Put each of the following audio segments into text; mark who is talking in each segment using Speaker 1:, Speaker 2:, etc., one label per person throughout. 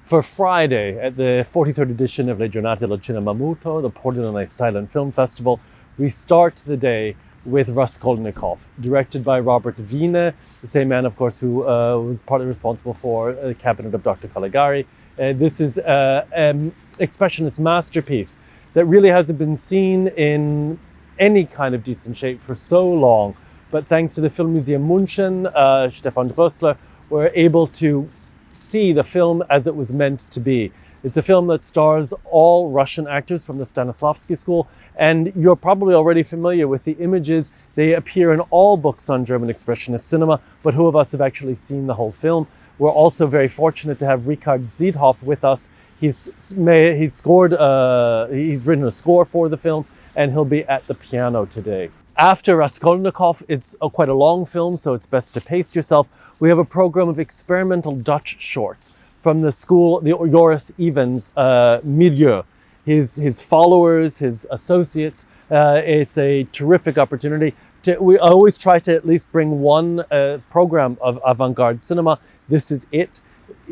Speaker 1: For Friday, at the 43rd edition of Le Giornate del Cinema Muto, the Pordenone Silent Film Festival, we start the day with Raskolnikov, directed by Robert Wiene, the same man, of course, who was partly responsible for the cabinet of Dr. Caligari. This is an expressionist masterpiece that really hasn't been seen in any kind of decent shape for so long. But thanks to the Film Museum München, Stefan Drössler, we're able to see the film as it was meant to be. It's a film that stars all Russian actors from the Stanislavski School, and you're probably already familiar with the images. They appear in all books on German Expressionist cinema, but who of us have actually seen the whole film? We're also very fortunate to have Richard Ziedhoff with us. He's written a score for the film, and he'll be at the piano today. After Raskolnikov, it's quite a long film, so it's best to pace yourself. We have a program of experimental Dutch shorts from the school, the Joris Evans milieu, his followers, his associates. It's a terrific opportunity. We always try to at least bring one program of avant-garde cinema. This is it.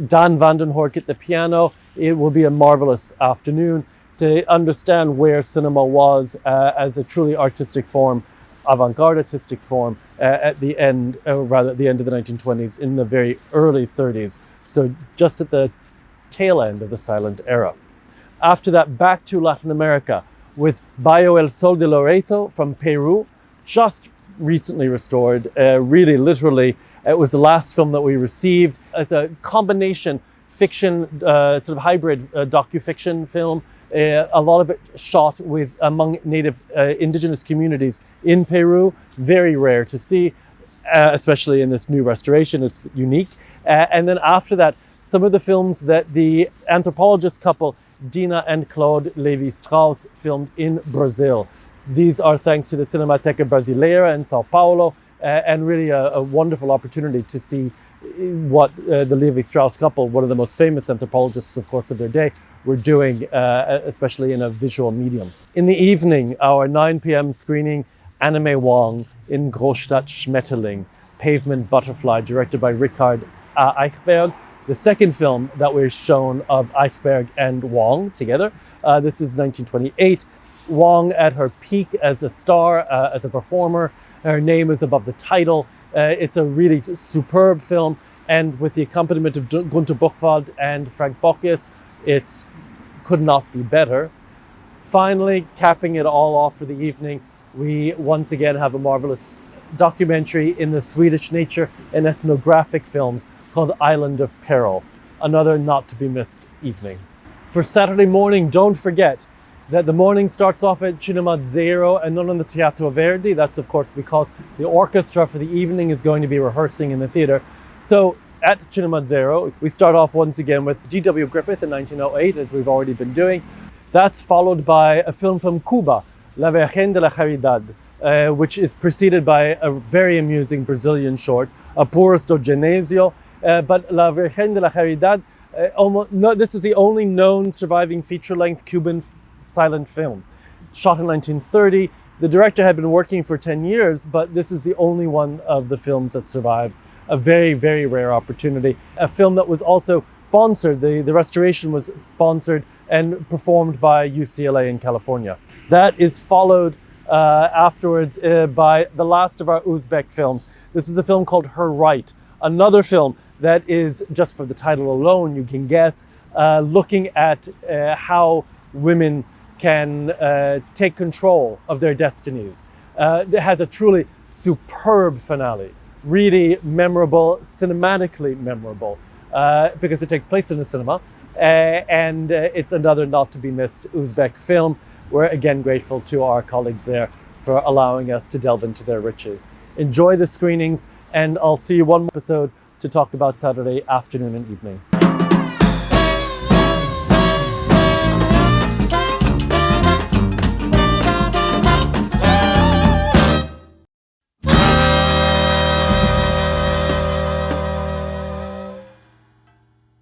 Speaker 1: Dan van den Horck at the piano. It will be a marvelous afternoon to understand where cinema was as a truly artistic form, avant-garde artistic form at the end of the 1920s, in the very early 30s. So just at the tail end of the silent era. After that, back to Latin America with Bayo El Sol de Loreto from Peru, just recently restored, really literally. It was the last film that we received as a combination fiction, sort of hybrid docu-fiction film. A lot of it shot among native indigenous communities in Peru. Very rare to see, especially in this new restoration. It's unique. And then after that, some of the films that the anthropologist couple Dina and Claude Levi-Strauss filmed in Brazil. These are thanks to the Cinemateca Brasileira in Sao Paulo, and really a wonderful opportunity to see what the Levi-Strauss couple, one of the most famous anthropologists, of course, of their day, were doing, especially in a visual medium. In the evening, our 9 p.m. screening, Anime Wong in Großstadt Schmetterling, Pavement Butterfly, directed by Richard Eichberg. The second film that we're shown of Eichberg and Wong together. This is 1928. Wong at her peak as a star, as a performer. Her name is above the title. It's a really superb film, and with the accompaniment of Gunther Buchwald and Frank Bocchius, it could not be better. Finally, capping it all off for the evening, we once again have a marvelous documentary in the Swedish nature and ethnographic films called Island of Peril, another not to be missed evening. For Saturday morning, don't forget that the morning starts off at Cinema Zero and not on the Teatro Verdi. That's of course because the orchestra for the evening is going to be rehearsing in the theater. So at Cinema Zero, we start off once again with G.W. Griffith in 1908, as we've already been doing. That's followed by a film from Cuba, La Virgen de la Caridad, which is preceded by a very amusing Brazilian short, Apuros do Genesio. But La Virgen de la Caridad, this is the only known surviving feature-length Cuban silent film. Shot in 1930. The director had been working for 10 years, but this is the only one of the films that survives. A very, very rare opportunity. A film that was also sponsored, the restoration was sponsored and performed by UCLA in California. That is followed afterwards by the last of our Uzbek films. This is a film called Her Right, another film that is, just for the title alone, you can guess, looking at how women can take control of their destinies. It has a truly superb finale, really memorable, cinematically memorable, because it takes place in a cinema, and it's another not to be missed Uzbek film. We're again grateful to our colleagues there for allowing us to delve into their riches. Enjoy the screenings, and I'll see you one more episode to talk about Saturday afternoon and evening.